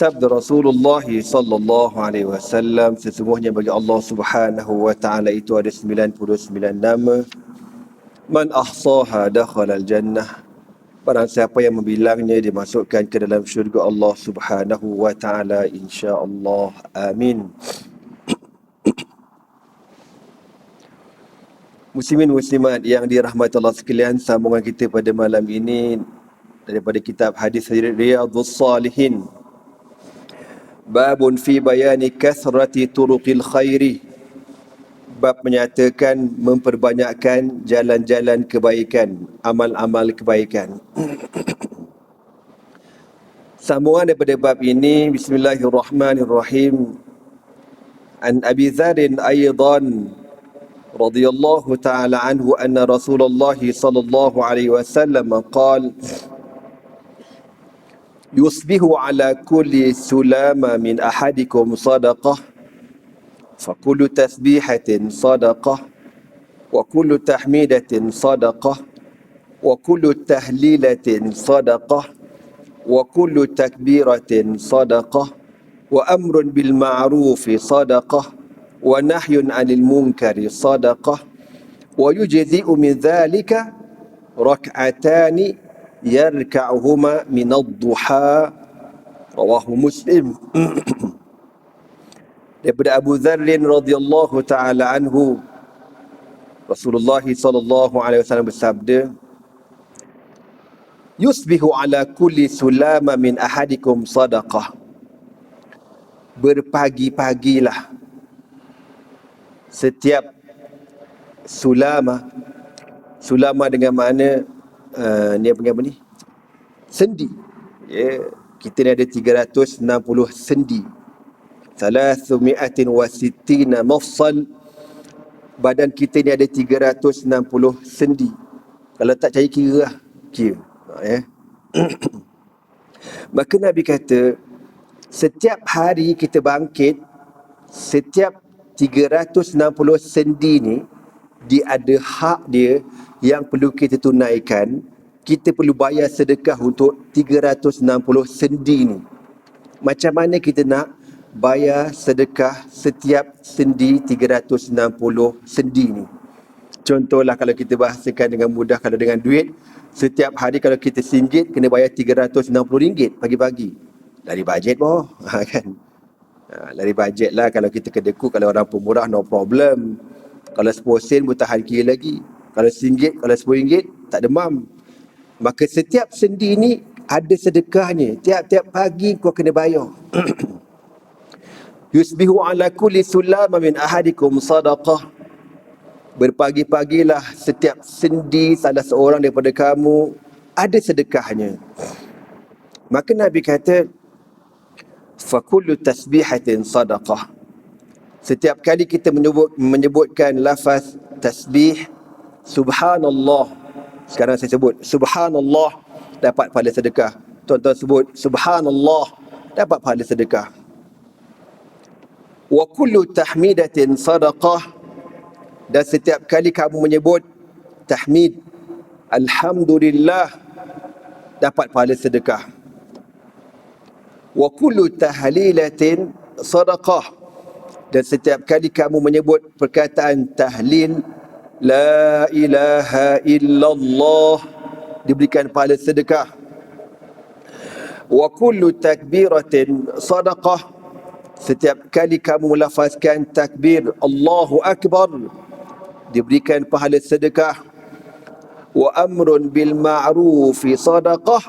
Sabda Rasulullah sallallahu alaihi wasallam, sesungguhnya bagi Allah Subhanahu wa taala itu ada 99 nama. Man ahsaha dakhala al-jannah. Barang siapa yang membilangnya dimasukkan ke dalam syurga Allah Subhanahu wa taala, insya-Allah. Amin. Muslimin muslimat yang dirahmati Allah sekalian, sambungan kita pada malam ini daripada kitab hadis Riyadhus Salihin. Babun fi bayani kathrati turuqil khairi. Bab menyatakan memperbanyakkan jalan-jalan kebaikan, amal-amal kebaikan. Sambungan daripada bab ini, bismillahirrahmanirrahim. An Abi Dzarrin aidan radhiyallahu ta'ala anhu anna Rasulullah sallallahu alaihi wasallam qala yusbihu ala kulli sulama min ahadikum sadaqah فكل تسبيحة صدقة وكل تحميدة صدقة وكل تهليلة صدقة وكل تكبيرة صدقة وأمر بالمعروف صدقة ونهي عن المنكر صدقة ويجزئ من ذلك ركعتان يركعهما من الضحى رواه مسلم. Daripada Abu Dzarrin radhiyallahu ta'ala anhu, Rasulullah sallallahu alaihi wasallam bersabda, yusbihu ala kulli sulama min ahadikum sadaqah. Berpagi-pagilah setiap sulama dengan mana ni apa ni? Sendi. Ya, kita ni ada 360 sendi. 360 mafsal. Badan kita ni ada 360 sendi. Kalau tak cari kira lah. Kira. Maka Nabi kata, setiap hari kita bangkit, setiap 360 sendi ni, dia ada hak dia yang perlu kita tunaikan. Kita perlu bayar sedekah untuk 360 sendi ni. Macam mana kita nak bayar sedekah setiap sendi 360 sendi ni? Contohlah kalau kita bahasakan dengan mudah, kalau dengan duit, setiap hari kalau kita RM1 kena bayar RM360 pagi-pagi. Lari bajet boh. Kan? Lari bajet lah. Kalau kita kedeku, kalau orang pemurah no problem. Kalau 10 sen pun tahan kira lagi. Kalau RM1, kalau RM10 tak demam. Maka setiap sendi ni ada sedekahnya. Tiap-tiap pagi kau kena bayar. Yusbihu ala kulli sulama min ahadikum sadaqah. Berpagi-pagilah setiap sendi salah seorang daripada kamu ada sedekahnya. Maka Nabi kata, fa kullu tasbihatin sadaqah. Setiap kali kita menyebutkan lafaz tasbih, subhanallah. Sekarang saya sebut subhanallah, dapat pahala sedekah. Tuan-tuan sebut subhanallah, dapat pahala sedekah. Wa kullu tahmidatin sadaqah. Dan setiap kali kamu menyebut tahmid, alhamdulillah, dapat pahala sedekah. Wa kullu tahlilatin sadaqah. Dan setiap kali kamu menyebut perkataan tahlil, la ilaha illallah, diberikan pahala sedekah. Wa kullu takbiratin sadaqah. Setiap kali kamu melafazkan takbir Allahu Akbar, diberikan pahala sedekah. Wa amrun bil ma'rufi sadaqah.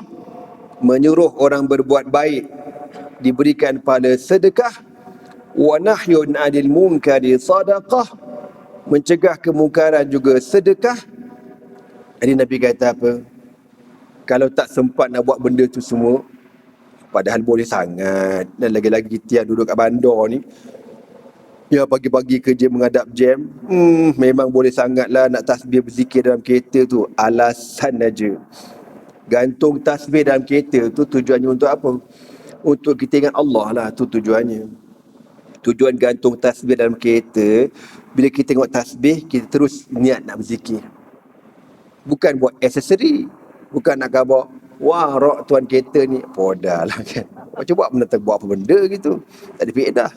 Menyuruh orang berbuat baik, diberikan pahala sedekah. Wa nahyun 'anil munkari sadaqah. Mencegah kemungkaran juga sedekah. Jadi Nabi kata apa? Kalau tak sempat nak buat benda tu semua, padahal boleh sangat. Dan lagi-lagi kita yang duduk kat bandar ni, ya pagi-pagi kerja menghadap jam, memang boleh sangatlah nak tasbih berzikir dalam kereta tu. Alasan aja. Gantung tasbih dalam kereta tu tujuannya untuk apa? Untuk kita ingat Allah lah, tu tujuannya. Tujuan gantung tasbih dalam kereta, bila kita tengok tasbih, kita terus niat nak berzikir. Bukan buat aksesori. Bukan nak khabar, wah, rok tuan kereta ni, podah lah kan. Macam buat benda, buat apa benda gitu, tak ada faedah.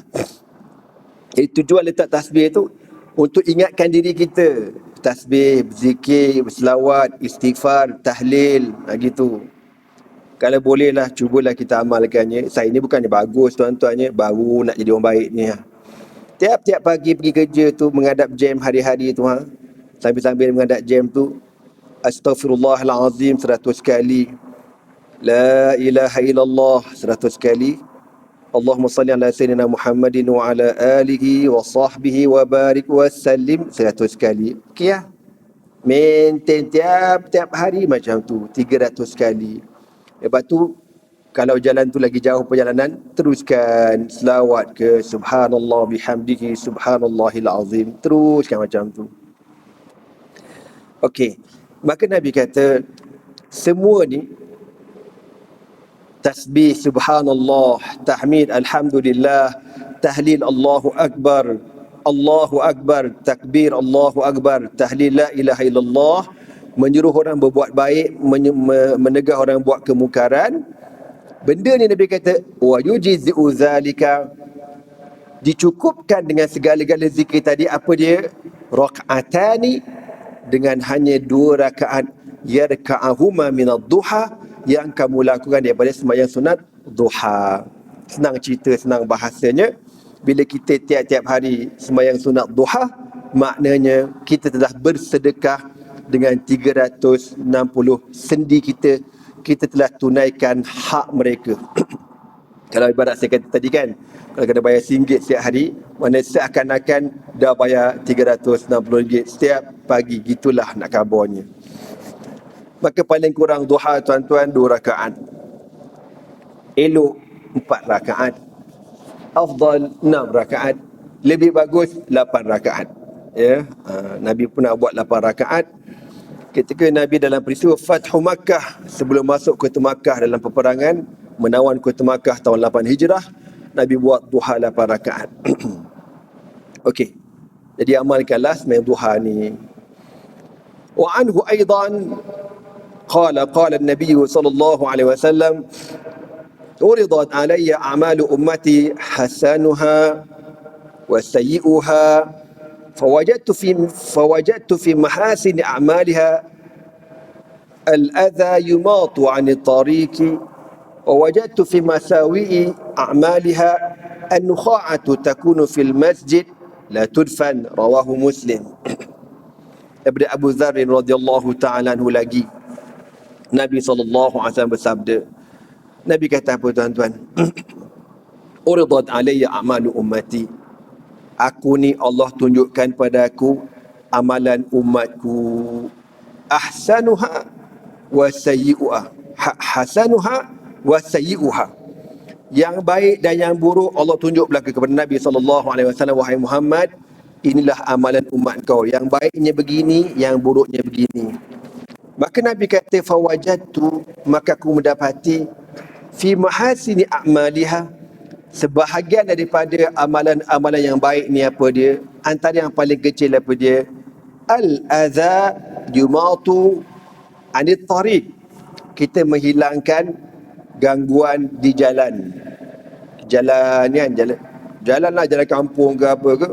Tujuan letak tasbih tu untuk ingatkan diri kita. Tasbih, berzikir, berselawat, istighfar, tahlil, gitu. Kalau bolehlah, cubalah kita amalkannya. Saya ni bukannya bagus tuan-tuannya, baru nak jadi orang baik ni. Tiap-tiap pagi pergi kerja tu, menghadap jam hari-hari tu, sambil-sambil menghadap jam tu, Astaghfirullahalazim 100 kali, La ilaha illallah 100 kali, Allahumma salli ala sayyidina Muhammadin wa ala alihi wa sahbihi wa barik wa sallim 100 kali. Okey lah. Maintain tiap-tiap hari macam tu 300 kali. Lepas tu kalau jalan tu lagi jauh perjalanan, teruskan selawat ke subhanallah bihamdihi subhanallahil azim, teruskan macam tu. Okey. Maka Nabi kata semua ni tasbih subhanallah, tahmid alhamdulillah, tahlil Allahu akbar, takbir Allahu akbar, tahlil la ilaha illallah, menyuruh orang berbuat baik, menegah orang buat kemungkaran. Benda ni Nabi kata wa yujizu zalika, dicukupkan dengan segala-gala zikir tadi. Apa dia? Raka'atani, dengan hanya 2 rakaat, yarka'ahuma minad duha, yang kamu lakukan daripada sembahyang sunat duha. Senang cerita, senang bahasanya, bila kita tiap-tiap hari sembahyang sunat duha, maknanya kita telah bersedekah dengan 360 sendi kita telah tunaikan hak mereka. Kalau ibarat saya kata tadi kan, kalau kena bayar RM1 setiap hari, mana seakan-akan dah bayar RM360 setiap pagi. Gitulah nak kabarnya. Maka paling kurang duha tuan-tuan 2 rakaat, elok 4 rakaat, afdal 6 rakaat, lebih bagus 8 rakaat. Ya, Nabi pun nak buat 8 rakaat. Ketika Nabi dalam peristiwa Fathu Makkah, sebelum masuk kota Makkah dalam peperangan menawan kota Makkah tahun 8 Hijrah, Nabi buat duha 8 rakaat. Okey. Jadi amalkanlah sembahyang duha ni. Wa anhu aidan qala an-nabiy sallallahu alaihi wasallam uridat alayya a'malu ummati hasanuha wa sayyi'uha فوجدت في محاسن أعمالها الأذى يماط عن الطريق ووجدت في مساوئ أعمالها النخاعة تكون في المسجد لا تدفن رواه مسلم. Daripada Abu Dzar radhiyallahu ta'ala anhu lagi, Nabi SAW bersabda, Nabi kata apa tuan-tuan? Uridat alayya a'malu ummati, aku ni Allah tunjukkan pada aku amalan umatku, ahsanuha wa sayyi'uha, hasanuha wa sayyi'uha, yang baik dan yang buruk Allah tunjuk belaka kepada Nabi SAW. Wahai Muhammad, inilah amalan umat kau, yang baiknya begini, yang buruknya begini. Maka Nabi kata fawajadtu, maka aku mendapati fi mahasini a'maliha, sebahagian daripada amalan-amalan yang baik ni apa dia? Antara yang paling kecil apa dia? Al-adha yumatu anit tariq, kita menghilangkan gangguan di jalan. Jalan ni kan, jalan lah, jalan kampung ke apa ke,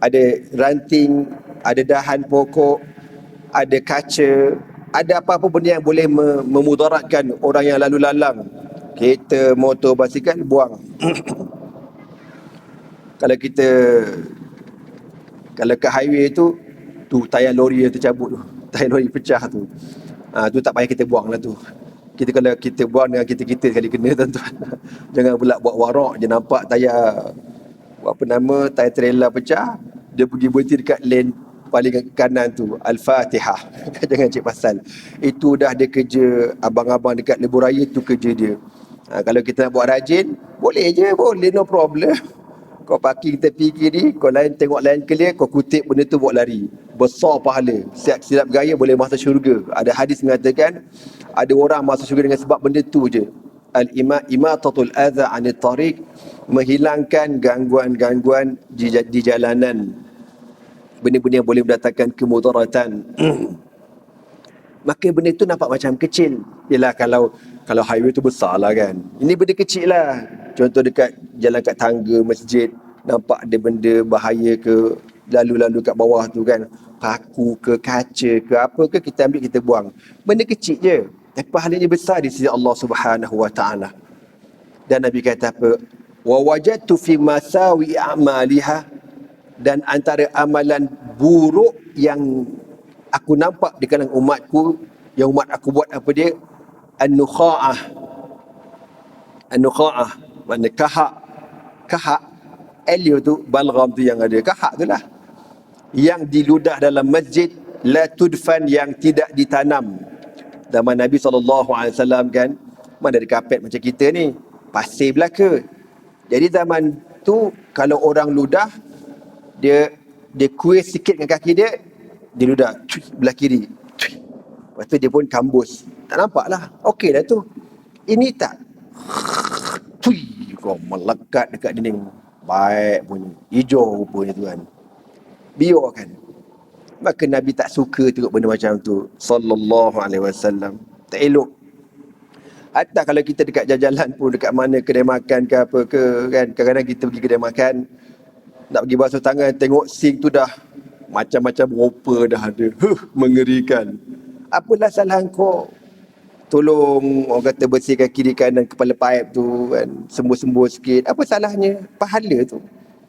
ada ranting, ada dahan pokok, ada kaca, ada apa-apa benda yang boleh memudaratkan orang yang lalu lalang, kereta, motor, basikal, buang. Kalau ke highway tu tayar lori yang tercabut tu, tayar lori pecah tu, tu tak payah kita buang lah tu. Kalau kita buang dengan kita sekali kena tuan-tuan. Jangan pula buat warak je nampak tayar tayar trailer pecah, dia pergi berhenti dekat lane paling kanan tu. Al-Fatihah. Jangan cik pasal. Itu dah dia kerja abang-abang dekat lebuh raya, tu kerja dia. Kalau kita nak buat rajin, boleh je, boleh, no problem. Kau parking tepi kiri, kau lain tengok lain clear, kau kutip benda tu buat lari. Besar pahala. Silap gaya boleh masuk syurga. Ada hadis mengatakan, ada orang masuk syurga dengan sebab benda tu je. Imatatul adha anit tariq, menghilangkan gangguan-gangguan di jalanan. Benda-benda yang boleh mendatangkan kemudaratan. Maka benda tu nampak macam kecil. Yalah, kalau Kalau highway tu besar lah kan. Ini benda kecil lah. Contoh dekat jalan kat tangga masjid, nampak ada benda bahaya ke, lalu-lalu kat bawah tu kan, paku ke, kaca ke, apa ke, kita ambil, kita buang. Benda kecil je, tapi pahalanya besar di sisi Allah Subhanahu Wa Taala. Dan Nabi kata apa? Wa wajadtu fi masawi a'maliha, dan antara amalan buruk yang aku nampak di kalangan umatku, yang umat aku buat apa dia? An-nukha'ah. An-nukha'ah makna kahak. Kahak, elio tu, balgham tu yang ada. Kahak tu lah. Yang diludah dalam masjid, la tudfan, yang tidak ditanam. Zaman Nabi SAW kan, mana ada kapet macam kita ni, pasir belaka. Jadi zaman tu, kalau orang ludah, dia kuis sikit dengan kaki dia, dia ludah belah kiri. Lepas tu dia pun kambus. Tak nampak lah. Okey dah tu. Ini tak. Kau melekat dekat dinding. Baik punya. Hijau rupanya tu kan. Biarkan. Maka Nabi tak suka tengok benda macam tu. Sallallahu alaihi wasallam. Tak elok. Hatta kalau kita dekat jalan pun, dekat mana kedai makan ke apa ke kan. Kadang-kadang kita pergi kedai makan, nak pergi basuh tangan, tengok sink tu dah macam-macam rupa dah ada. Mengerikan. Apalah salah kau? Tolong orang kata bersihkan kiri kanan kepala paip tu kan, sembuh-sembuh sikit. Apa salahnya? Pahala tu.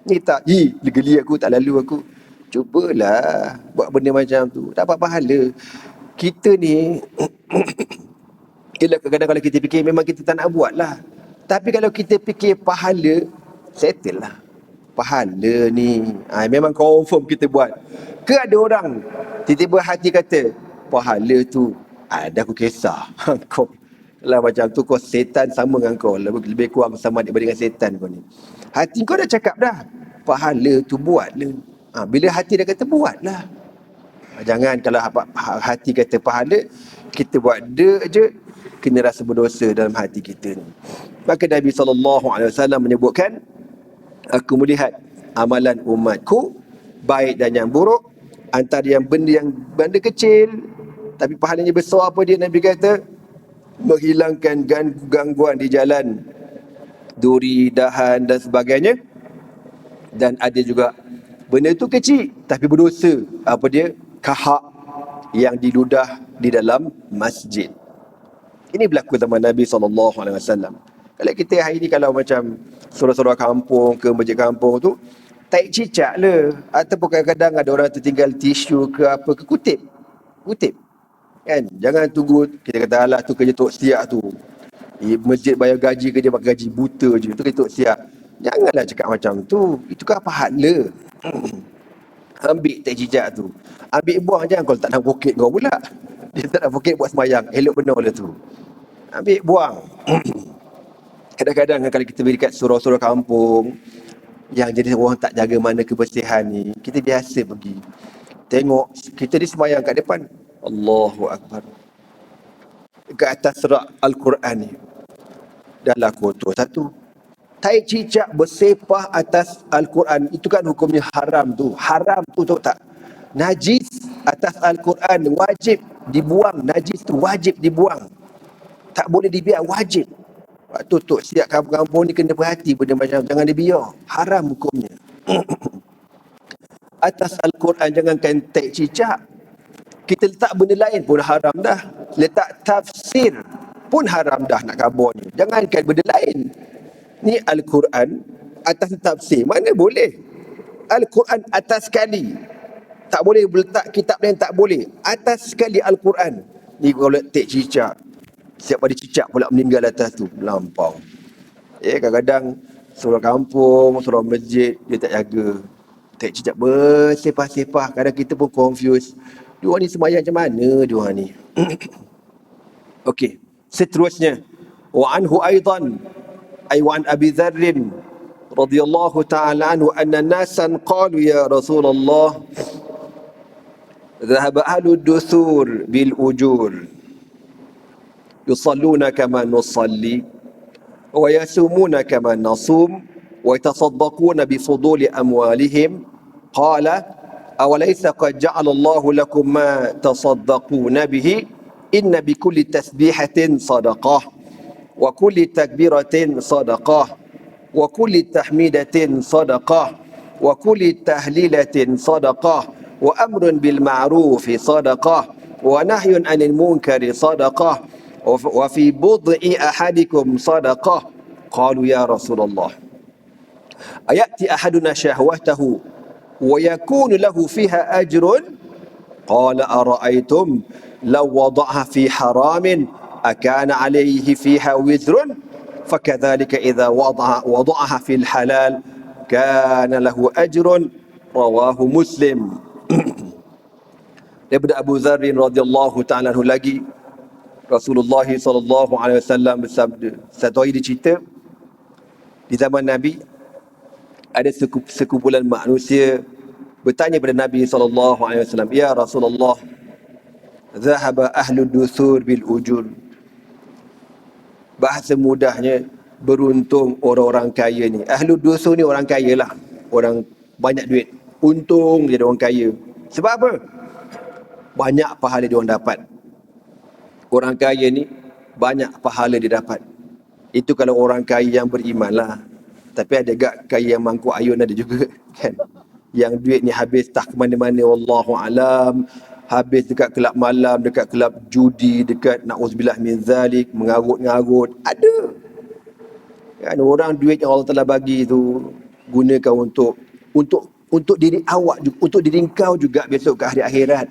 Ni tak, geli aku, tak lalu aku. Cubalah buat benda macam tu, dapat pahala. Kita ni kadang-kadang kalau kita fikir, memang kita tak nak buat lah. Tapi kalau kita fikir pahala, settle lah. Pahala ni memang confirm kita buat. Ke ada orang tiba-tiba hati kata, pahala tu ada, aku kisah. Kau lah macam tu, kau setan sama dengan kau, lebih kurang sama daripada dengan setan kau ni. Hati kau dah cakap dah, pahala tu buatlah. Bila hati dah kata, buatlah. Jangan kalau hati kata pahala, kita buat je, kena rasa berdosa dalam hati kita ni. Maka Nabi SAW menyebutkan, aku melihat amalan umatku, baik dan yang buruk, antara yang benda kecil tapi pahalanya besar. Apa dia? Nabi kata, menghilangkan gangguan di jalan, duri, dahan dan sebagainya. Dan ada juga benda tu kecil tapi berdosa. Apa dia? Kahak yang diludah di dalam masjid. Ini berlaku zaman Nabi SAW. Kalau kita hari ni, kalau macam surau-surau kampung ke masjid kampung tu, taik cicak le, ataupun kadang-kadang ada orang tertinggal tisu ke apa ke, kutip kan. Jangan tunggu kita kata alah tu kerja tok siap tu, masjid bayar gaji ke, dia pakai gaji buta je, tu kerja tok siap. Janganlah cakap macam tu, itu kan pahala. Ambil taik cicak tu, ambil buang, jangan kau tak dalam poket kau pula. Dia tak dalam poket buat sembahyang, elok benar lah tu. Ambil buang. Kadang-kadang kalau kita pergi dekat surau-surau kampung yang jadi orang tak jaga mana kebersihan ni, kita biasa pergi tengok, kita di sembahyang kat depan, Allahu Akbar, dekat atas rak Al-Quran ni dah lah kotor satu. Tai cicak bersepah atas Al-Quran, itu kan hukumnya haram tu. Haram tu, tahu tak? Najis atas Al-Quran, wajib dibuang. Najis tu wajib dibuang, tak boleh dibiar, wajib. Waktu tok siap kampung-kampung ni kena berhati benda macam, jangan dibiar, haram hukumnya. Atas Al-Quran, jangankan tai cicak, kita letak benda lain pun haram dah. Letak tafsir pun haram dah nak kabarnya, jangankan benda lain. Ni Al-Quran atas tafsir, mana boleh. Al-Quran atas sekali, tak boleh letak kitab lain, tak boleh. Atas sekali Al-Quran. Ni kalau letak cicak, siap pada cicak pula meninggal atas tu, melampau. Kadang-kadang surau kampung, surau masjid, dia tak jaga. Tak cicak bersepah-sepah. Kadang kita pun confuse, diorang ni sembahyang macam mana diorang ni? Okey, seterusnya, wa anhu aidan, ay wa an Abi Dharr radhiyallahu ta'ala anhu anna nasan qalu ya Rasulullah dhahaba ahlu duthur bil ujur yusalluna kama nusalli wa yasumuna kama nasum wa yatasaddaquna bi fuduli amwalihim. Qala awalaysa qad ja'ala Allahu lakum ma tasaddaquna bihi inna bi kulli tasbihatin sadaqah wa kulli takbiratin sadaqah, wa kulli tahmidatin sadaqah, wa kulli tahlilatin sadaqah, wa amrun bil ma'rufi sadaqah, wa nahyun 'anil munkari sadaqah, wa fi bud'i ahadikum sadaqah. Qalu ya Rasulullah, ayati ahaduna syahwatahu wa yakunu lahu fiha ajrun? Qala ara'aytum law wada'aha fi haramin akana alayhi fiha wizrun? Fakadzalika idza wada'aha fil halal kana lahu ajrun. Rawahu Muslim. Daripada Abu Dzar radhiyallahu ta'ala anhu lagi, Rasulullah sallallahu alaihi wasallam bersabda, satu hari dia cerita, di zaman Nabi ada sekumpulan manusia bertanya kepada Nabi sallallahu alaihi wasallam, ya Rasulullah, zahaba ahlu dusur bil ujur. Bahasa mudahnya, beruntung orang-orang kaya ni. Ahlu dusur ni orang kaya lah, orang banyak duit. Untung jadi orang kaya. Sebab apa? Banyak pahala dia orang dapat. Orang kaya ni banyak pahala dia dapat. Itu kalau orang kaya yang beriman lah. Tapi ada gak kaya yang mangkuk ayun ada juga kan. Yang duit ni habis tak ke mana-mana, wallahu alam. Habis dekat kelab malam, dekat kelab judi, dekat na'udzubillah min zalik, mengarut-ngarut. Ada. Kan orang duit yang Allah Taala bagi tu gunakan untuk diri awak, untuk diri kau juga besok ke hari akhirat.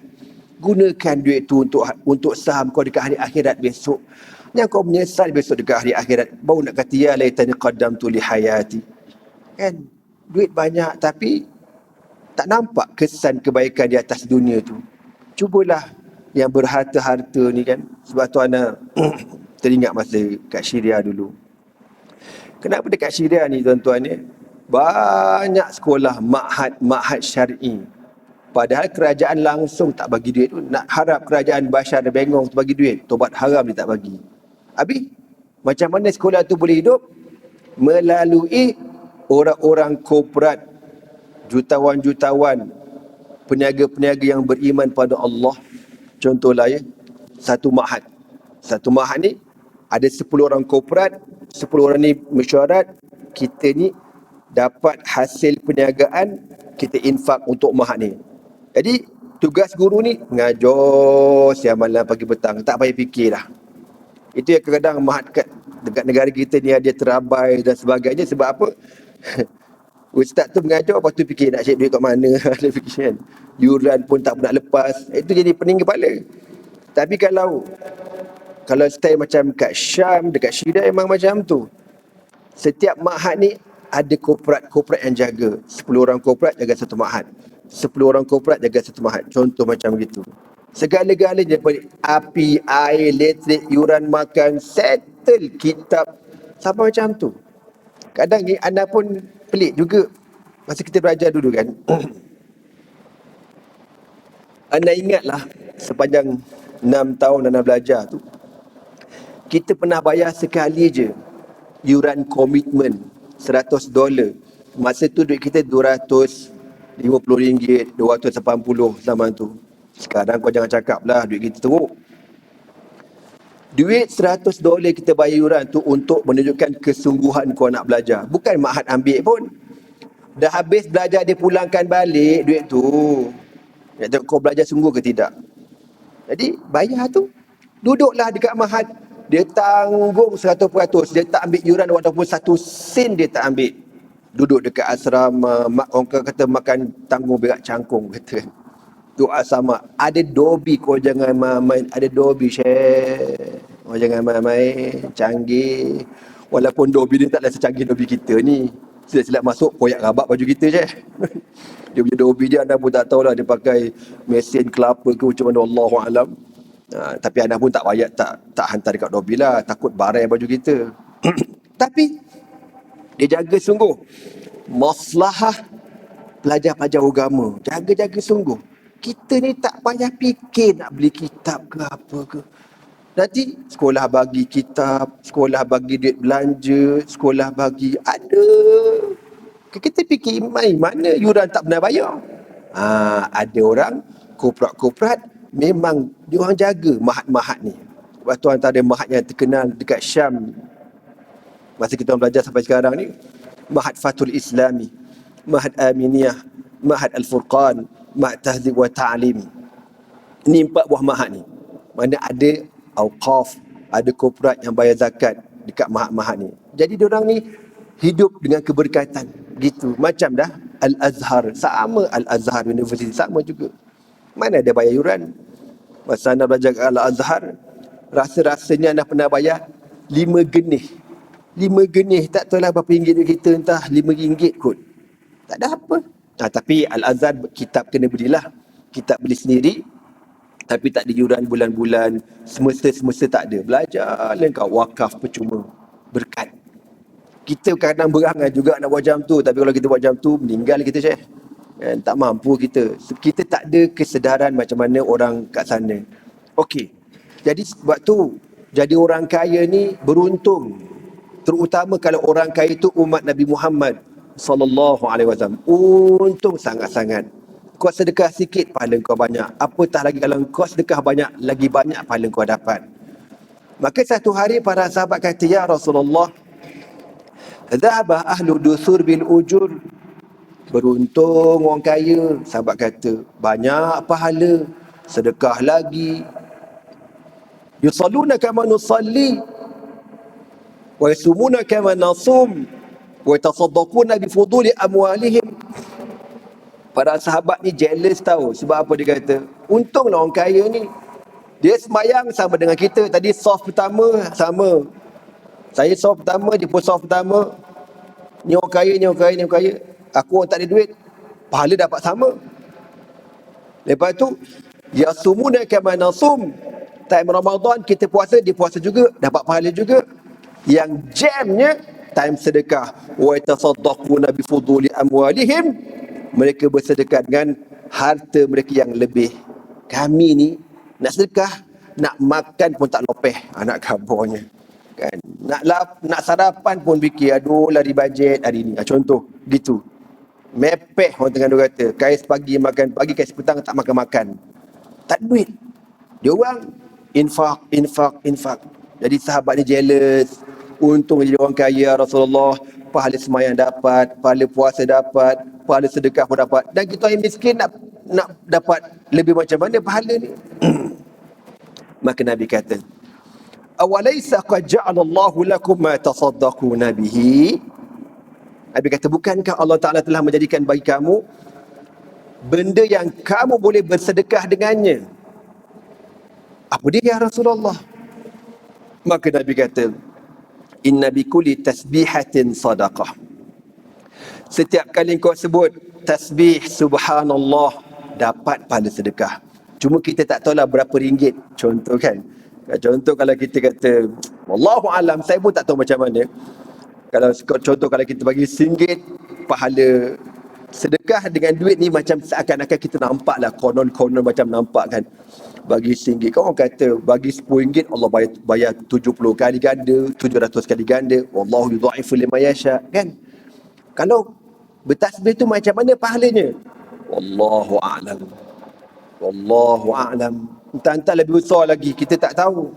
Gunakan duit tu untuk saham kau dekat hari akhirat besok. Yang kau menyesal besok dekat hari akhirat, baru nak kata ya laitani qaddamtu li hayati. Kan duit banyak tapi tak nampak kesan kebaikan di atas dunia tu. Cubalah yang berharta-harta ni kan. Sebab tu ana teringat masa kat Syria dulu. Kenapa dekat Syria ni tuan-tuan ni banyak sekolah ma'had syar'i. Padahal kerajaan langsung tak bagi duit tu. Nak harap kerajaan Bashar bengong tu bagi duit, tobat haram dia tak bagi. Habis macam mana sekolah tu boleh hidup? Melalui orang-orang korporat, jutawan-jutawan, peniaga-peniaga yang beriman pada Allah. Contohlah ya, satu ma'had. Satu ma'had ni ada 10 orang korporat, 10 orang ni mesyuarat, kita ni dapat hasil perniagaan, kita infak untuk ma'had ni. Jadi tugas guru ni ngajar siang malam pagi petang, tak payah fikir dah. Itu yang kadang-kadang ma'had dekat negara kita ni ada terabai dan sebagainya. Sebab apa? Ustaz tu mengajar, lepas tu fikir nak cek duit kat mana. Ada fikiran. Yuran pun tak pernah lepas. Itu jadi pening kepala. Tapi kalau style macam kat Syam, dekat Syria memang macam tu. Setiap ma'had ni ada korporat yang jaga. 10 orang korporat jaga satu ma'had. 10 orang korporat jaga satu ma'had. Contoh macam gitu. Segala-galanya daripada api, air, elektrik, yuran makan, settle kitab. Sampai macam tu. Kadang anda pun pelik juga. Masa kita belajar dulu kan. Anda ingatlah sepanjang 6 tahun anda belajar tu, kita pernah bayar sekali je yuran komitmen $100. Masa tu duit kita RM250, $280 zaman tu. Sekarang kau jangan cakap lah duit kita teruk. Duit $100 kita bayar yuran tu untuk menunjukkan kesungguhan kau nak belajar. Bukan ma'had ambil pun. Dah habis belajar dia pulangkan balik duit tu. Nak tengok kau belajar sungguh ke tidak. Jadi bayar tu. Duduklah dekat ma'had. Dia tanggung 100%. Dia tak ambil yuran walaupun 1 sen dia tak ambil. Duduk dekat asrama. Orang kata makan tanggung berak cangkung kata. Doa sama. Ada dobi, kau jangan main. Ada dobi share. Kau jangan main-main. Canggih. Walaupun dobi dia taklah secanggih dobi kita ni. Silap-silap masuk, koyak rabak baju kita je. Dia punya dobi dia, anda pun tak tahulah dia pakai mesin kelapa ke macam mana, Allahu'alam. Tapi anda pun tak payah, tak hantar dekat dobi lah. Takut barai baju kita. Tapi dia jaga sungguh maslahah pelajar-pelajar agama. Jaga-jaga sungguh. Kita ni tak payah fikir nak beli kitab ke apa ke. Nanti sekolah bagi kitab, sekolah bagi duit belanja, sekolah bagi ada. Kita fikir mana yuran tak pernah bayar. Ada orang korporat memang dia orang jaga ma'had-ma'had ni. Sebab tu antara ma'had yang terkenal dekat Syam, Masa kita belajar sampai sekarang ni, Mahad Fathul Islami, Mahad Aminiyah, Mahad Al-Furqan, Mahad Tahzib wa Ta'lim. Ni 4 buah mahad ni. Mana ada awqaf, ada korporat yang bayar zakat dekat mahad-mahad ni. Jadi diorang ni hidup dengan keberkatan. Gitu. Macam dah Al-Azhar. Sama Al-Azhar University. Sama juga. Mana ada bayar yuran. Masa anda belajar kat Al-Azhar, rasa-rasanya anda pernah bayar 5 genih. 5 genih. Tak tahulah berapa ringgit duit kita. Entah 5 ringgit kot. Tak ada apa. Tapi Al-Azhar kitab kena belilah. Kitab beli sendiri. Tapi tak ada yuran bulan-bulan. Semesta tak ada. Belajar lengkap. Wakaf percuma. Berkat. Kita kadang berangan juga nak buat jam tu. Tapi kalau kita buat jam tu, meninggal kita, Syekh. Kan? Tak mampu kita. Kita tak ada kesedaran macam mana orang kat sana. Okey. Jadi sebab tu, jadi orang kaya ni beruntung. Terutama kalau orang kaya tu umat Nabi Muhammad sallallahu alaihi wasallam. Untung sangat-sangat. Kau sedekah sikit, pahala kau banyak. Apatah lagi kalau kau sedekah banyak, lagi banyak pahala kau dapat. Maka satu hari para sahabat kata, ya Rasulullah, dhahaba ahlu dusur bil ujur. Beruntung orang kaya. Sahabat kata, banyak pahala, sedekah lagi. Yusalluna kama nusalli wa yasumuna kama nasum wa yatasaddaquna bi fuduli amwalihim. Para sahabat ni jealous tahu. Sebab apa dia kata? Untunglah orang kaya ni. Dia sembahyang sama dengan kita. Tadi soft pertama sama. Saya soft pertama, dia pun soft pertama. Ni orang kaya, ni orang kaya, ni orang kaya. Aku orang tak ada duit. Pahala dapat sama. Lepas tu, yasumuna kama nasum. Time Ramadan kita puasa, dia puasa juga. Dapat pahala juga. Yang jamnya, time sedekah. Wa yatasaddaquna bi fuduli amwalihim. Mereka bersedekah dengan harta mereka yang lebih. Kami ni nak sedekah, nak makan pun tak lopeh anak kabarnya. Kan? Nak sarapan pun fikir, aduh lari bajet hari ni. Contoh gitu. Mepeh orang tengah dia kata. Kais pagi makan pagi, kais petang tak makan-makan. Tak duit. Dia orang infak. Jadi sahabat ni jealous. Untung jadi orang kaya Rasulullah. Pahala sembahyang dapat, pahala puasa dapat, pahala sedekah pun dapat. Dan kita yang miskin nak dapat lebih macam mana pahala ni? Maka Nabi kata, awalaysa qad ja'ala Allahu lakum ma tasaddaquna bihi? Nabi kata, bukankah Allah Ta'ala telah menjadikan bagi kamu benda yang kamu boleh bersedekah dengannya? Apa dia ya Rasulullah? Maka Nabi kata, inna bikulli tasbihatin sadaqah. Setiap kali kau sebut tasbih subhanallah, dapat pahala sedekah. Cuma kita tak tahulah berapa ringgit. Contoh kan. Contoh kalau kita kata, wallahu alam, saya pun tak tahu macam mana. Kalau contoh kalau kita bagi RM1, pahala sedekah dengan duit ni macam seakan-akan kita nampak lah. Konon-konon macam nampak kan. Bagi RM1, kau orang kata bagi RM10 Allah bayar 70 kali ganda, 700 kali ganda. Wallahu yudha'ifu liman yasha, kan? Kalau bertasbih tu macam mana pahalanya? Wallahu a'lam. Wallahu a'lam. Entah-entah lebih besar lagi, kita tak tahu.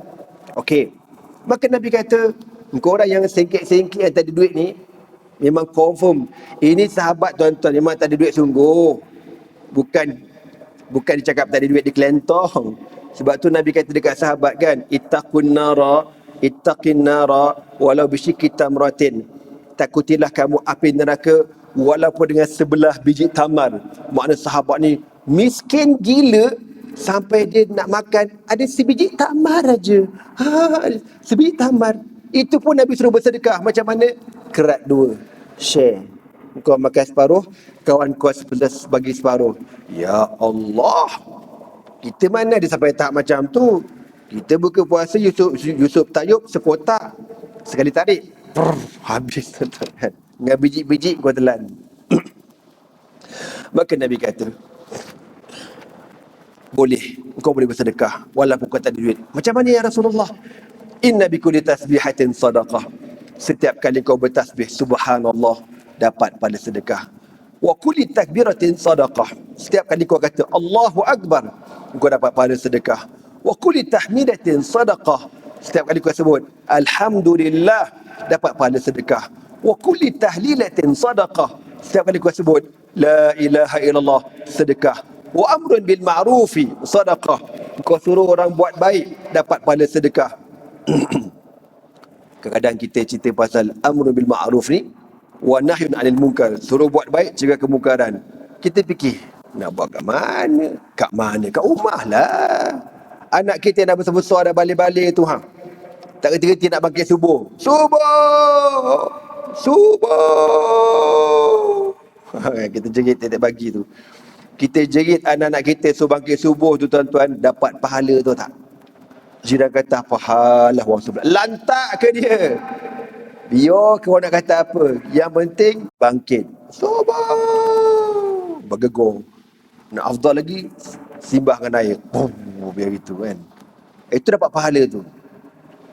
Okey. Maka Nabi kata, engkau orang yang sengkit-sengkit yang tak ada duit ni, memang confirm ini sahabat tuan-tuan memang tak ada duit sungguh. Bukan dicakap tak ada duit di kelentong. Sebab tu Nabi kata dekat sahabat kan, ittaqin nara walau bisyikki tamratin. Takutilah kamu api neraka walaupun dengan sebelah biji tamar. Makna sahabat ni miskin gila sampai dia nak makan ada sebiji tamar aja. Sebiji tamar. Itu pun Nabi suruh bersedekah. Macam mana? Kerat 2. Share. Kau makan separuh, kawan kau bagi separuh. Ya Allah. Kita mana ada sampai tahap macam tu? Kita buka puasa Yusuf Tayyub sekotak. Sekali tarik. Habis. Dengan biji-biji kau telan. Maka Nabi kata, boleh. Kau boleh bersedekah walaupun kau tak ada duit. Macam mana ya Rasulullah? Inna bikulli tasbihatin sadaqah. Setiap kali kau bertasbih subhanallah, dapat pada sedekah. Wa kulli takbiratin sadaqah. Setiap kali kau kata Allahu Akbar, kau dapat pada sedekah. Wa kulli tahmidatin sadaqah. Setiap kali kau sebut alhamdulillah, dapat pahala sedekah. Wa kulli tahlilatin sadaqah. Setiap kali kau sebut la ilaha illallah, sedekah. Wa amrun bil ma'rufi sadaqah. Kau suruh orang buat baik, dapat pahala sedekah. Kadang-kadang kita cerita pasal amrun bil ma'ruf ni, wa nahyun 'anil munkar, suruh buat baik, cegah kemungkaran. Kita fikir, nak buat kat mana? Kat mana? Kat rumah lah. Anak kita yang dah besar-besar, dah balik-balik tu, tak reti-reti nak bangkit subuh. Subuh! Subuh! Kita jerit tiap pagi tu. Kita jerit anak-anak kita suruh bangkit subuh tu, tuan-tuan, dapat pahala tu tak? Jiran kata pahala orang sebelah. Lantak ke dia? Biar ke orang nak kata apa. Yang penting bangkit. Subuh! Bergegur. Nak afdal lagi, simbah dengan air. Biar gitu kan. Itu dapat pahala tu.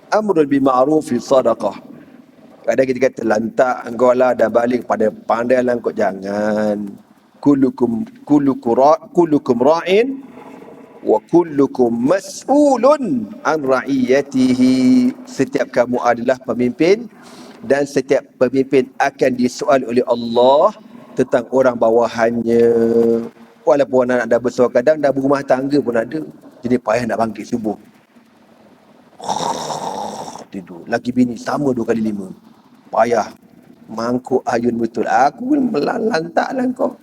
Amrul bil ma'ruf fi sadaqah. Kadang kita kata lantak engkau lah, dah balik pada pandai lah engkau. Jangan. Kullukum ra'in wa kullukum mas'ulun an ra'iyatihi. Setiap kamu adalah pemimpin, dan setiap pemimpin akan disoal oleh Allah tentang orang bawahannya. Walaupun anak dah besar, kadang dah berumah tangga pun ada, jadi payah nak bangkit subuh. Tidur. Laki bini sama 2 kali 5. Payah. Mangkuk ayun betul. Aku lantak lah kau.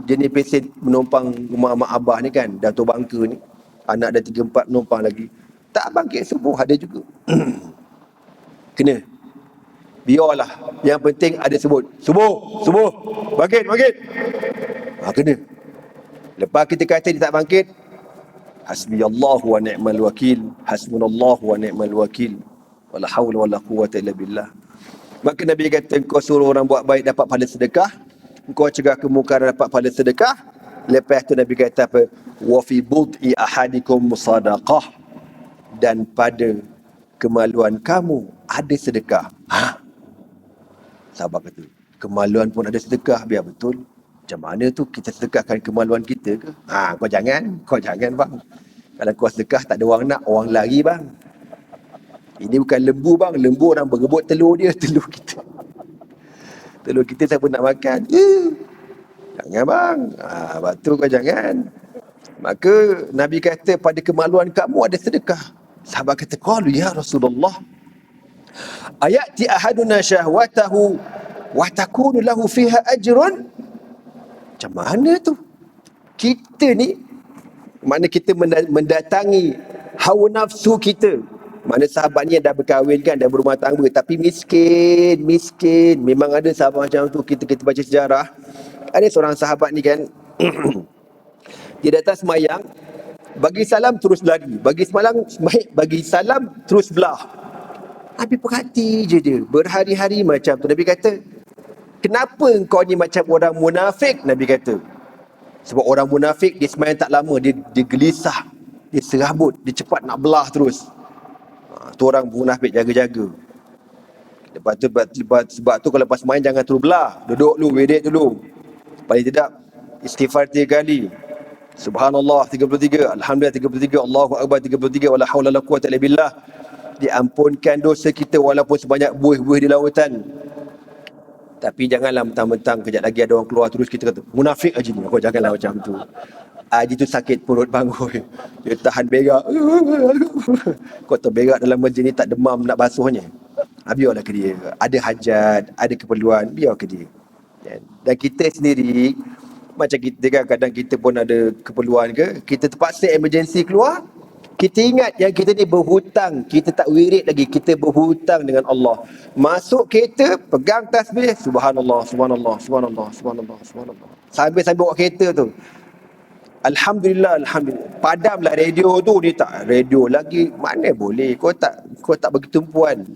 Jenis pesen menumpang rumah mak abah ni kan, dah tua bangka ni, anak dah 3-4 menumpang lagi, tak bangkit subuh, ada juga. Kena. Biarlah, yang penting ada sebut subuh, subuh, bangkit. Kena. Lepas kita kata dia tak bangkit, hasbiyallahu wa ni'mal wakil, hasbunallahu wa ni'mal wakil, wala hawla wala quwwata illa billah. Maka Nabi kata, kau suruh orang buat baik, dapat pahala sedekah. Kau cegah kemungkaran, dapat pahala sedekah. Lepas tu Nabi kata apa? Wa fi bud'i ahadikum sadaqah. Dan pada kemaluan kamu ada sedekah. Sahabat kata, kemaluan pun ada sedekah, biar betul. Macam mana tu kita sedekahkan kemaluan kita ke? Kau jangan bang. Kalau kau sedekah tak ada orang nak, orang lari bang. Ini bukan lembu bang, lembu orang berebut telur dia, telur kita. Telur kita siapa nak makan? Jangan bang. Batu kau jangan. Maka Nabi kata pada kemaluan kamu ada sedekah. Sahabat kata, qalu ya Rasulullah, ayati ahaduna syahwatahu wa takunu lahu fiha ajrun? Macam mana tu? Kita ni, mana kita mendatangi hawa nafsu kita. Mana sahabat ni dah berkahwin kan, dah berumah tangga, tapi miskin. Memang ada sahabat macam tu. Kita baca sejarah, ada seorang sahabat ni kan, dia datang semayang, bagi salam terus lari, bagi salam terus belah. Nabi perhati je dia, berhari-hari macam tu. Nabi kata, kenapa kau ni macam orang munafik? Nabi kata, sebab orang munafik dia semayang tak lama, dia gelisah, dia serabut, dia cepat nak belah terus. Tu orang munafik, jaga-jaga. Lepas tu kalau lepas main jangan terus belah, duduk dulu, wedek dulu. Paling tidak istighfar 3 kali. Subhanallah 33, Alhamdulillah 33, Allahu Akbar 33, wala haula wala quwwata illa billah. Diampunkan dosa kita walaupun sebanyak buih-buih di lautan. Tapi janganlah mentang-mentang kejap lagi ada orang keluar terus kita kata munafik aja ni. Kau janganlah macam tu. Haji tu sakit perut bangun, dia tahan berak. Kau terberak dalam masjid ni tak demam nak basuhnya. Biarlah ke dia. Ada hajat, ada keperluan, biar ke dia. Dan kita sendiri, macam kita kan, kadang kita pun ada keperluan ke, kita terpaksa emergency keluar, kita ingat yang kita ni berhutang, kita tak wirid lagi, kita berhutang dengan Allah. Masuk kereta, pegang tasbih, subhanallah, subhanallah, subhanallah, subhanallah, subhanallah. Sambil bawa kereta tu, Alhamdulillah, Alhamdulillah. Padamlah radio tu, dia tak radio lagi. Mana boleh, kau tak bagi tumpuan.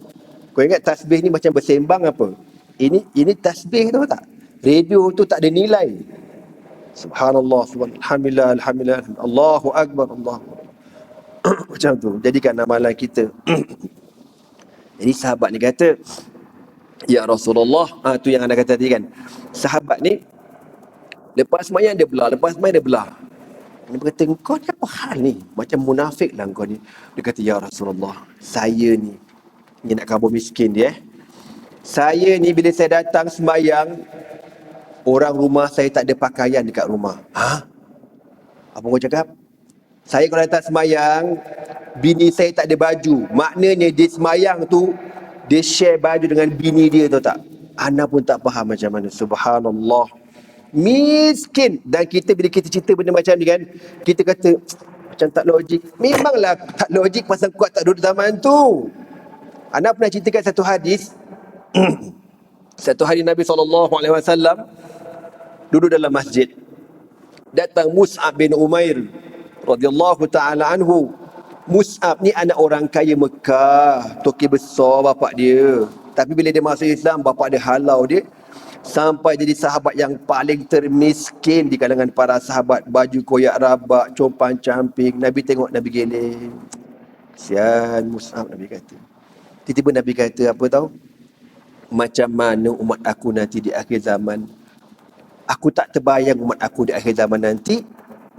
Kau ingat tasbih ni macam bersembang apa? Ini tasbih tu tak? Radio tu tak ada nilai. Subhanallah, subhanallah, Alhamdulillah, Alhamdulillah, Allahu Akbar, Allahu Akbar. Macam tu, jadikan amalan kita. Jadi sahabat ni kata, ya Rasulullah, tu yang anda kata tadi kan, sahabat ni lepas semayang dia belah, lepas semayang dia belah. Nabi kata, kau ni apa hal ni? Macam munafik lah kau ni. Dia kata, ya Rasulullah, saya ni nak kabur miskin dia. Saya ni bila saya datang sembahyang, orang rumah saya tak ada pakaian dekat rumah. Ha? Apa kau cakap? Saya kalau datang sembahyang, bini saya tak ada baju. Maknanya dia sembahyang tu, dia share baju dengan bini dia, tahu tak? Ana pun tak faham macam mana. Subhanallah. Miskin. Dan kita bila kita cerita benda macam ni kan, kita kata macam tak logik. Memanglah tak logik pasal kuat tak duduk zaman tu. Ana pernah ceritakan satu hadis. Satu hari Nabi SAW duduk dalam masjid. Datang Mus'ab bin Umair radhiyallahu ta'ala anhu. Mus'ab ni anak orang kaya Mekah, toki besar bapak dia. Tapi bila dia masuk Islam, bapak dia halau dia sampai jadi sahabat yang paling termiskin di kalangan para sahabat. Baju koyak rabak, compan camping. Nabi tengok, Nabi geleng. Kesian Mus'ab, Nabi kata. Tiba-tiba Nabi kata apa tahu? Macam mana umat aku nanti di akhir zaman. Aku tak terbayang umat aku di akhir zaman nanti.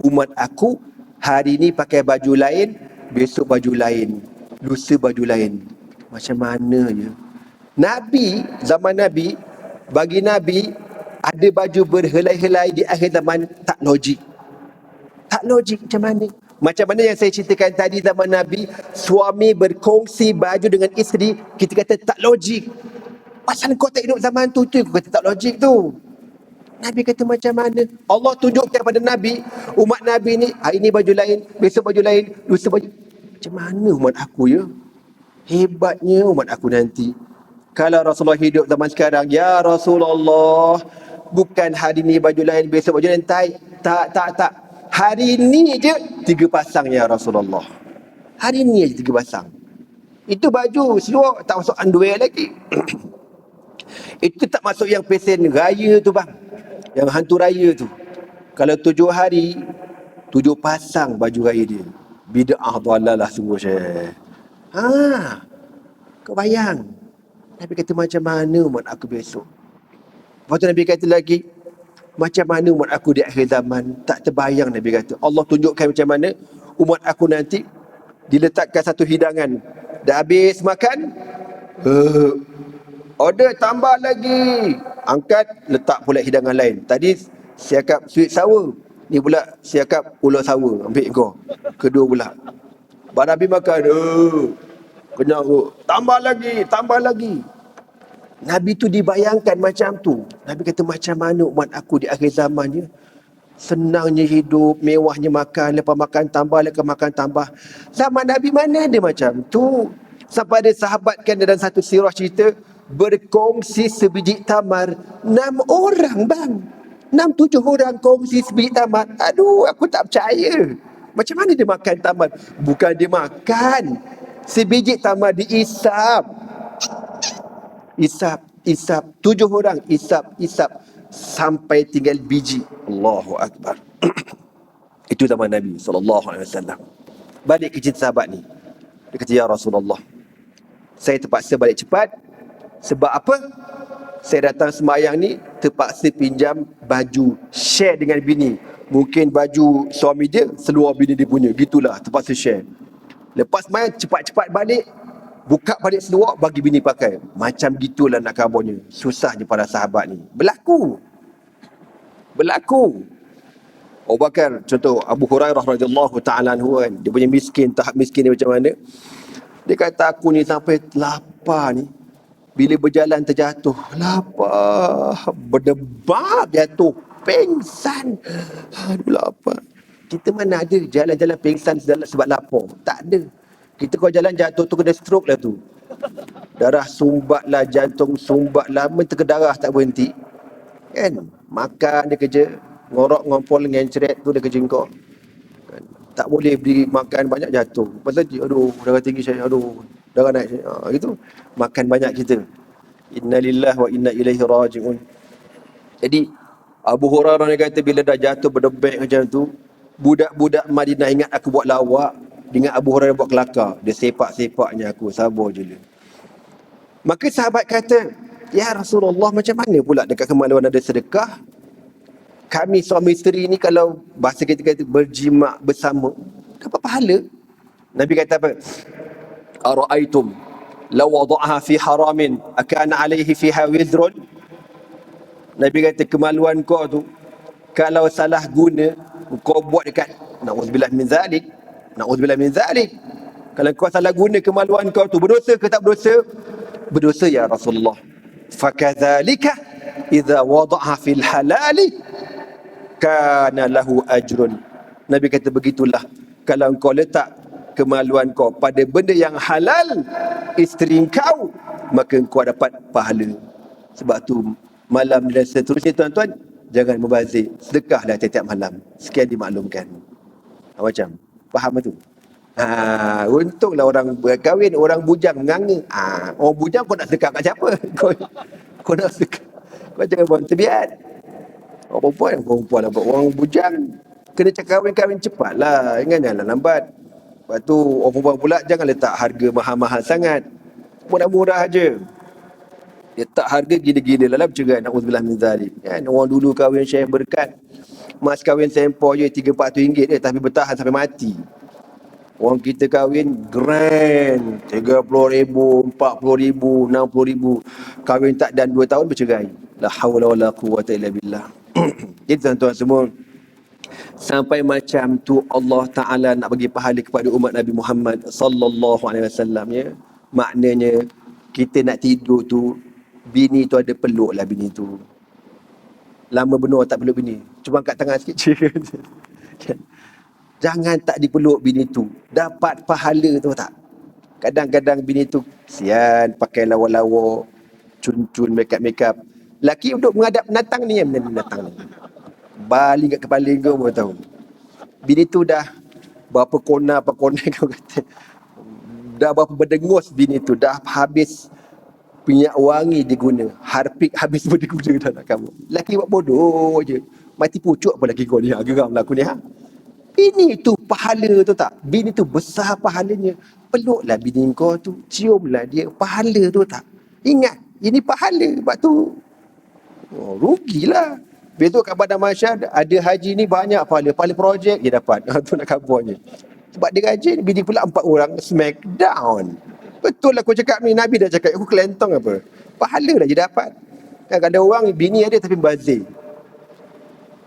Umat aku hari ni pakai baju lain, besok baju lain, lusa baju lain. Macam mana je? Nabi, zaman Nabi, bagi Nabi, ada baju berhelai-helai di akhir zaman, tak logik. Tak logik macam mana? Macam mana yang saya ceritakan tadi zaman Nabi, suami berkongsi baju dengan isteri, kita kata tak logik. Pasal kau tak hidup zaman tu kau kata tak logik tu. Nabi kata macam mana? Allah tunjukkan kepada Nabi, umat Nabi ni, hari ni baju lain, besok baju lain, lusa baju. Macam mana umat aku ya? Hebatnya umat aku nanti. Kalau Rasulullah hidup zaman sekarang, ya Rasulullah, bukan hari ni baju lain, besok baju lain. Tak. Hari ni je 3 pasang ya Rasulullah. Hari ni je 3 pasang. Itu baju seluar, tak masuk underwear lagi. Itu tak masuk yang pesen raya tu bang, yang hantu raya tu. Kalau 7 hari, 7 pasang baju raya dia. Bid'ah dhalalah sungguh Syekh. Kau bayang. Nabi kata macam mana umat aku besok. Lepas tu Nabi kata lagi, macam mana umat aku di akhir zaman. Tak terbayang Nabi kata. Allah tunjukkan macam mana umat aku nanti diletakkan satu hidangan. Dah habis makan, order tambah lagi. Angkat, letak pula hidangan lain. Tadi siakap sweet sour, ni pula siakap ular sour. Ambil kau. Kedua pula. Baru Nabi makan, kenyang tu. Tambah lagi. Nabi tu dibayangkan macam tu. Nabi kata macam mana umat aku di akhir zamannya. Senangnya hidup, mewahnya makan, lepas makan tambah. Zaman Nabi mana ada macam tu. Sampai ada sahabat kan dalam satu sirah cerita, berkongsi sebiji tamar 6 orang bang. 6-7 orang kongsi sebiji tamar. Aduh, aku tak percaya. Macam mana dia makan tamar? Bukan dia makan, sebiji tamar diisap. Isap. 7 orang isap sampai tinggal biji. Allahu Akbar. Itu zaman Nabi SAW. Balik ke cerita sahabat ni. Dia kata, ya Rasulullah, saya terpaksa balik cepat. Sebab apa? Saya datang sembahyang ni, terpaksa pinjam baju, share dengan bini. Mungkin baju suami dia, seluar bini dia punya. Gitulah, terpaksa share. Lepas sembahyang, cepat-cepat balik, buka balik seluar, bagi bini pakai. Macam gitulah nak kabarnya. Susahnya para sahabat ni. Berlaku. Abu Bakar, contoh Abu Hurairah radhiyallahu ta'ala anhu kan, dia punya miskin, tahap miskin dia macam mana. Dia kata, aku ni sampai lapar ni, bila berjalan terjatuh, lapar, berdebab jatuh, pengsan. Aduh lapar. Kita mana ada jalan-jalan pengsan sebab lapar? Tak ada. Kita kalau jalan jatuh tu kena stroke lah tu. Darah sumbat lah, jantung sumbat lah, terkedarah tak berhenti. Kan? Makan dia kerja, ngorok ngompol ngencret tu dia kerja kau. Kan? Tak boleh beli makan banyak jatuh. Pasal aduh, darah tinggi saya, aduh, darah naik saya. Gitu. Makan banyak kita. Innalillahi wa inna ilaihi raji'un. Jadi Abu Hurairah ni kata bila dah jatuh berdebek macam tu, budak-budak Madinah ingat aku buat lawak, dengan Abu Hurairah buat kelakar. Dia sepak-sepaknya aku, sabar je. Maka sahabat kata, ya Rasulullah, macam mana pula dekat kemaluan ada sedekah? Kami suami isteri ni kalau bahasa kita kata berjimak bersama, dapat pahala. Nabi kata apa? Ara'aitum law wada'aha fi haramin akana alaihi fiha wizrun. Nabi kata kemaluan kau tu kalau salah guna kau buat dekat, na'udzubillah min zalik, na'udzubillah min zalik, kalau kau salah guna kemaluan kau tu, berdosa ke tak berdosa? Berdosa ya Rasulullah. Fakadzalika idza wada'aha fil halali kana lahu ajrun. Nabi kata begitulah kalau kau letak kemaluan kau pada benda yang halal isteri kau, maka kau dapat pahala. Sebab tu malam dan seterusnya tuan-tuan, jangan membazir, sedekahlah tiap-tiap malam. Sekian dimaklumkan. Macam faham tu? Untunglah orang berkahwin, orang bujang menganga. Orang bujang kau nak sedekah kat siapa? Kau nak sedekah, kau jangan buat terbiat. Orang perempuan lah. Orang bujang kena cakap kahwin cepat lah, janganlah lambat. Lepas tu orang perempuan pula jangan letak harga mahal-mahal sangat, murah-murah je. Letak harga gila-gila lah, bercerai. Na'udzubillah min zalik. Kan orang dulu kahwin Syekh Berkat, mas kahwin sempor je RM300-400 je, tapi bertahan sampai mati. Orang kita kahwin grand, RM30,000, RM40,000, RM60,000. Kahwin tak dan 2 tahun bercerai. La hawla wala quwwata illa billah. Jadi tuan-tuan semua, sampai macam tu Allah Ta'ala nak bagi pahala kepada umat Nabi Muhammad sallallahu alaihi wasallam, ya. Maknanya kita nak tidur tu, bini tu ada peluk lah bini tu. Lama benar tak peluk bini, cuma kat tangan sikit. Jangan tak dipeluk bini tu, dapat pahala tu tak. Kadang-kadang bini tu sian, pakai lawa-lawa, cun-cun, make-up. Laki duduk menghadap penatang ni, penatang ni baling kat kepala kau pun tahu. Bini tu dah berapa kona kau kata, dah berapa berdengus bini tu, dah habis minyak wangi diguna, harpik habis pun diguna dalam kamu. Laki buat bodoh je, mati pucuk apa laki kau ni, geram lah aku ni. Bini tu pahala tu tak, bini tu besar pahalanya. Peluklah bini kau tu, ciumlah dia, pahala tu tak. Ingat ini pahala. Sebab tu rugilah. Besok kat Padang Mahsyar ada haji ni banyak pahala projek dia dapat. Tu nak kabarnya. Sebab dia rajin, bini pula 4 orang, smack down. Betul lah aku cakap ni, Nabi dah cakap, aku kelentong apa? Pahala dah je dapat. Kan ada orang bini ada tapi bazir.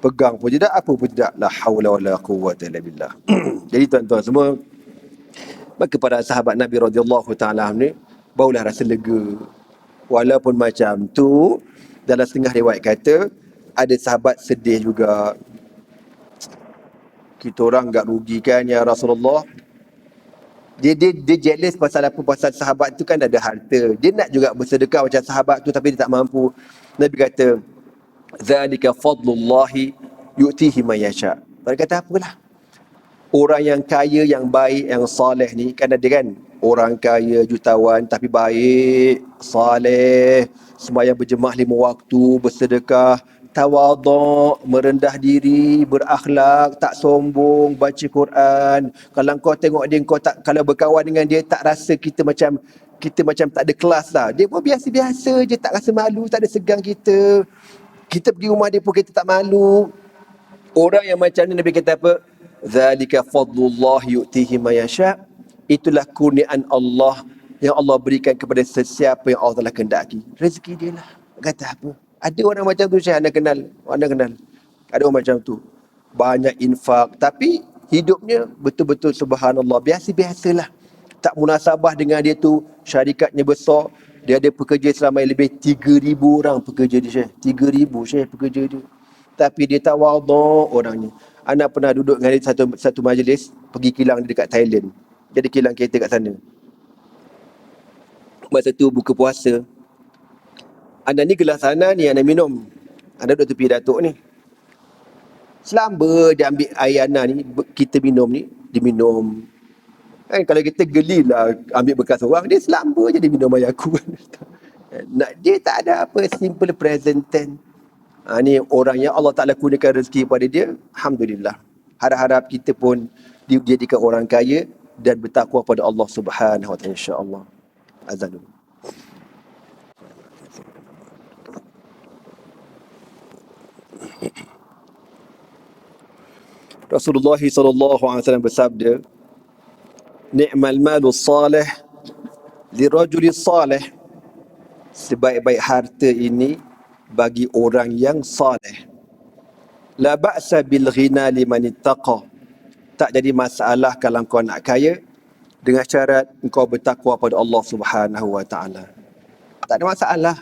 Pegang pun tidak, apa pun tidak. La haula wala quwwata illa billah. Jadi tuan-tuan semua, maka para sahabat Nabi radhiyallahu taala ni barulah rasa lega. Walaupun macam tu, dalam setengah riwayat kata ada sahabat sedih juga. Kita orang enggak rugikan ya Rasulullah. Dia jealous pasal apa? Pasal sahabat tu kan ada harta. Dia nak juga bersedekah macam sahabat tu tapi dia tak mampu. Nabi kata, zalika fadlullahi yu'tihi man yasha. Dia kata apalah, orang yang kaya, yang baik, yang soleh ni kan ada kan, orang kaya jutawan tapi baik, soleh, sembahyang berjemaah 5 waktu, bersedekah, tawaduk, merendah diri, berakhlak, tak sombong, baca Quran. Kalau kau tengok dia, kau tak, kalau berkawan dengan dia tak rasa kita macam tak ada kelas lah. Dia pun biasa-biasa je, tak rasa malu, tak ada segang kita. Kita pergi rumah dia pun kita tak malu. Orang yang macam ni Nabi kata apa? Zalika fadlullah yu'tihi man yasha. Itulah kurniaan Allah yang Allah berikan kepada sesiapa yang Allah telah kehendaki. Rezeki dia lah. Kata apa? Ada orang macam tu, saya anda kenal. Ada orang macam tu, banyak infak tapi hidupnya betul-betul subhanallah, biasa-biasalah. Tak munasabah dengan dia tu, syarikatnya besar, dia ada pekerja selama lebih 3,000 orang pekerja dia, Syekh. 3,000 Syekh pekerja dia. Tapi dia tawaduk orangnya. Anak pernah duduk dengan dia satu majlis, pergi kilang dia dekat Thailand. Jadi kilang kereta kat sana. Masa tu buka puasa. Anda ni gelas sana ni anda minum. Anda duduk tepi datuk ni. Selamba dia ambil air Ana ni, kita minum ni, dia minum. Kan kalau kita gelilah ambil bekas orang, dia selamba je dia minum air aku. Dia tak ada apa, simple present tense. Ni orang yang Allah Ta'ala kurniakan rezeki pada dia, alhamdulillah. Harap-harap kita pun dijadikan orang kaya dan bertakwa pada Allah Subhanahu Wa Taala, insya-Allah. Azan dulu. Rasulullah SAW bersabda, ni'mal malu salih lirajuli salih, sebaik-baik harta ini bagi orang yang saleh. La ba'sa bil ghina liman ittaqa, tak jadi masalah kalau kau nak kaya dengan syarat engkau bertakwa pada Allah Subhanahu wa taala. Tak ada masalah.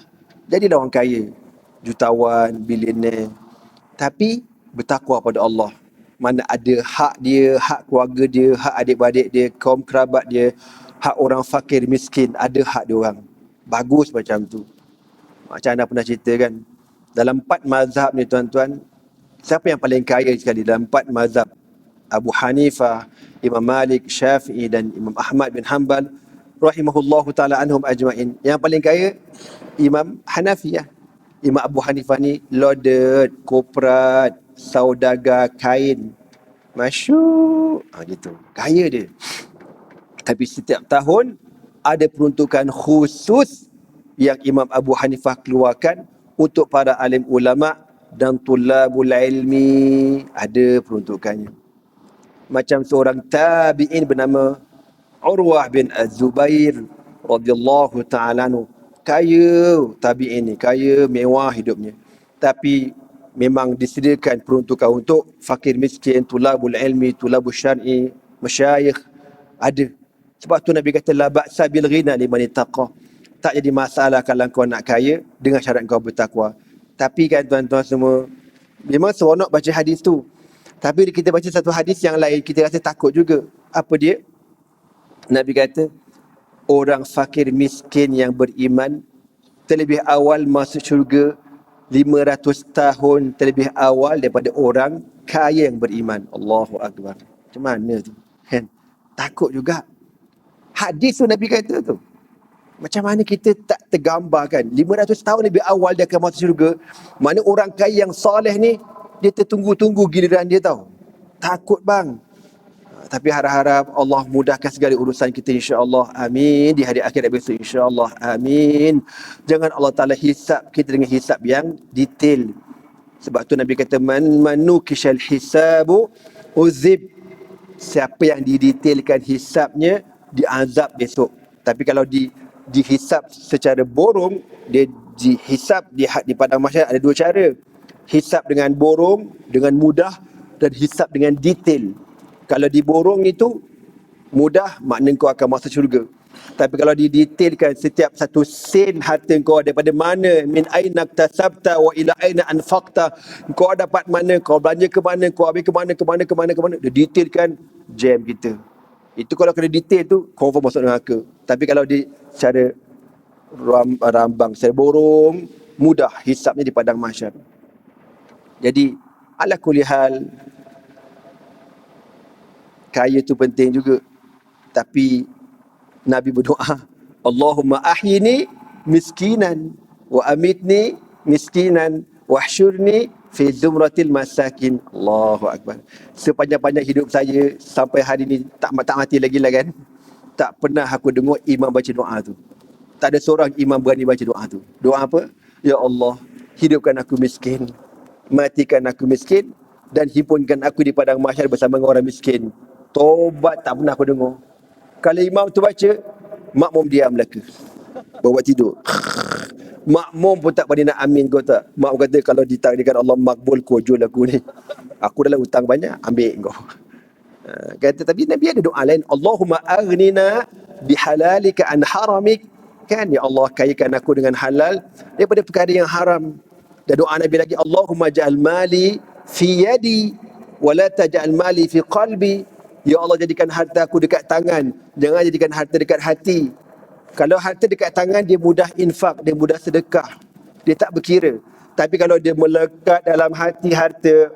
Jadilah orang kaya, jutawan, bilioner, tapi bertakwa pada Allah. Mana ada hak dia, hak keluarga dia, hak adik-beradik dia, kaum kerabat dia, hak orang fakir miskin, ada hak dia orang. Bagus macam tu. Macam anda pernah cerita kan, dalam 4 mazhab ni tuan-tuan, siapa yang paling kaya sekali dalam 4 mazhab? Abu Hanifah, Imam Malik, Syafi'i dan Imam Ahmad bin Hanbal rahimahullahu ta'ala anhum ajma'in. Yang paling kaya Imam Hanafiyah. Imam Abu Hanifah ni loaded, korporat, saudagar, kain, masyuk, gitu, kaya dia. Tapi setiap tahun ada peruntukan khusus yang Imam Abu Hanifah keluarkan untuk para alim ulama dan tulabul ilmi, ada peruntukannya. Macam seorang tabi'in bernama Urwah bin Az-Zubair radhiyallahu ta'ala anhu. Kaya tabi'in ni, kaya, mewah hidupnya. Tapi memang disediakan peruntukan untuk fakir miskin, tulabul ilmi, tulabul syar'i, masyayikh, ada. Sebab tu Nabi kata la ba'sa bil ghina liman ittaqa. Tak jadi masalah kalau kau nak kaya dengan syarat kau bertakwa. Tapi kan tuan-tuan semua, memang seronok baca hadis tu. Tapi kita baca satu hadis yang lain, kita rasa takut juga. Apa dia? Nabi kata, orang fakir miskin yang beriman terlebih awal masuk syurga 500 tahun terlebih awal daripada orang kaya yang beriman. Allahu Akbar. Macam mana tu? Kan? Takut juga. Hadis tu Nabi kata tu. Macam mana kita tak tergambarkan 500 tahun lebih awal dia akan masuk syurga. Mana orang kaya yang soleh ni, dia tertunggu-tunggu giliran dia tahu. Takut bang. Tapi harap-harap Allah mudahkan segala urusan kita, insya-Allah. Amin. Di hari akhirat besok, insya-Allah. Amin. Jangan Allah Ta'ala hisap kita dengan hisap yang detail. Sebab tu Nabi kata, man manukishal hisabu uzib. Siapa yang didetailkan hisapnya, diazab besok. Tapi kalau dihisap secara borong, dia dihisap di padang mahsyar ada 2 cara. Hisap dengan borong, dengan mudah, dan hisap dengan detail. Kalau diborong itu mudah, makna kau akan masuk syurga. Tapi kalau didetailkan setiap satu sen harta kau, daripada mana, min aina iktasabta wa ila aina anfaqta, kau dapat mana, kau belanja ke mana, kau habis ke mana, dia detailkan jam kita. Itu kalau kena detail tu, confirm masuk neraka. Tapi kalau di secara rambang, secara borong, mudah hisapnya di padang mahsyar. Jadi, ala kulli hal, kaya tu penting juga. Tapi Nabi berdoa, Allahumma ahyini miskinan wa amitni miskinan wahsyurni fi zumratil masakin. Allahu Akbar. Sepanjang-panjang hidup saya sampai hari ni tak mati lagi lah kan, tak pernah aku dengar imam baca doa tu. Tak ada seorang imam berani baca doa tu. Doa apa? Ya Allah, hidupkan aku miskin, matikan aku miskin, dan himpunkan aku di padang mahsyar bersama dengan orang miskin. Tobat tak pernah aku dengar. Kalau imam tu baca, makmum diam belaka, bawa tidur. Makmum pun tak berani nak amin, kau tak. Makmum kata kalau ditakdirkan Allah makbul, kojol aku ni. Aku dalam hutang banyak, ambil kau. Kata, tapi Nabi ada doa lain. Allahumma aghnina bihalalika an haramik. Kan, ya Allah, kayakan aku dengan halal daripada perkara yang haram. Dan doa Nabi lagi, Allahumma ja'al mali fi yadi wa la taj'al mali fi qalbi. Ya Allah, jadikan harta aku dekat tangan, jangan jadikan harta dekat hati. Kalau harta dekat tangan, dia mudah infak, dia mudah sedekah, dia tak berkira. Tapi kalau dia melekat dalam hati harta,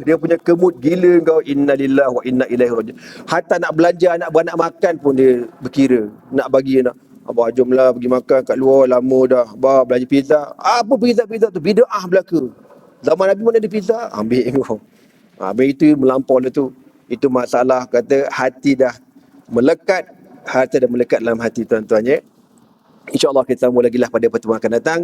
dia punya kemut gila kau. Innalillahi wa inna ilaihi raji'un. Harta nak belanja anak beranak makan pun dia berkira. Nak bagi anak, abah jomlah pergi makan kat luar, lama dah. Abah belanja pizza. Apa pizza tu? Bid'ah belaka. Zaman Nabi mana ada pizza? Ambil kau. Habis itu melampau lah tu. Itu masalah, kata hati dah melekat, harta dah melekat dalam hati, tuan-tuan ya. InsyaAllah kita sambung lagi lah pada pertemuan akan datang.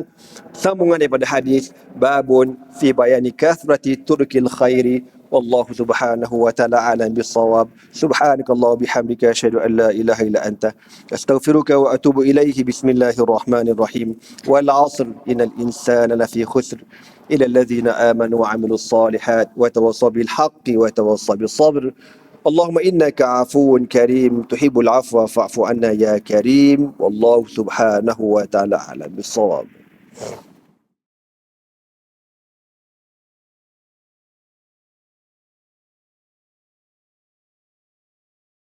Sambungan daripada hadis babun fi bayani kathrati turkil khairi والله سبحانه وتعالى أعلم بالصواب. سبحانك الله وبحمدك أشهد أن لا إله إلا أنت أستغفرك وأتوب إليه. بسم الله الرحمن الرحيم. والعصر إن الإنسان لفي خسر إلى الذين آمنوا وعملوا الصالحات وتواصوا بالحق وتواصوا بالصبر. اللهم إنك عفو كريم تحب العفو فاعف عنا يا كريم. والله سبحانه وتعالى أعلم بالصواب.